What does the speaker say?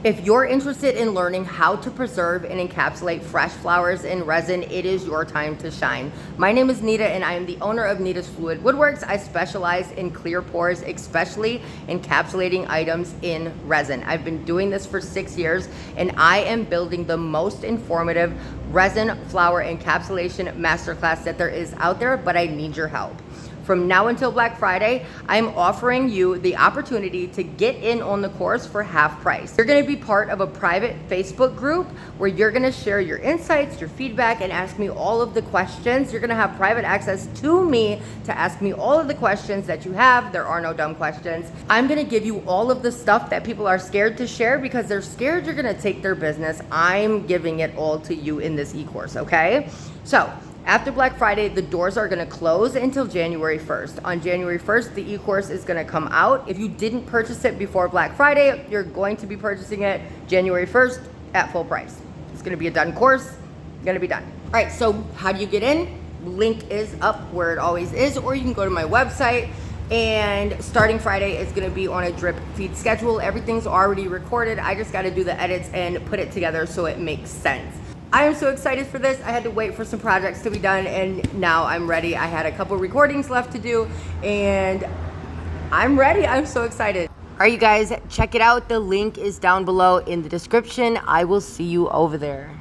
If you're interested in learning how to preserve and encapsulate fresh flowers in resin, it is your time to shine. My name is Nita and I am the owner of Nita's Fluid Woodworks. I specialize in clear pours, especially encapsulating items in resin. I've been doing this for 6 years and I am building the most informative resin flower encapsulation masterclass that there is out there, but I need your help. From now until Black Friday, I'm offering you the opportunity to get in on the course for half price. You're gonna be part of a private Facebook group where you're gonna share your insights, your feedback, and ask me all of the questions. You're gonna have private access to me to ask me all of the questions that you have. There are no dumb questions. I'm gonna give you all of the stuff that people are scared to share because they're scared you're gonna take their business. I'm giving it all to you in this e-course, okay? So, after Black Friday, the doors are gonna close until January 1st. On January 1st, the e-course is gonna come out. If you didn't purchase it before Black Friday, you're going to be purchasing it January 1st at full price. It's gonna be a done course, gonna be done. All right, so how do you get in? Link is up where it always is, or you can go to my website. And starting Friday, it's gonna be on a drip feed schedule. Everything's already recorded. I just gotta do the edits and put it together so it makes sense. I am so excited for this. I had to wait for some projects to be done and now I'm ready. I had a couple recordings left to do and I'm ready. I'm so excited. All right, you guys, check it out. The link is down below in the description. I will see you over there.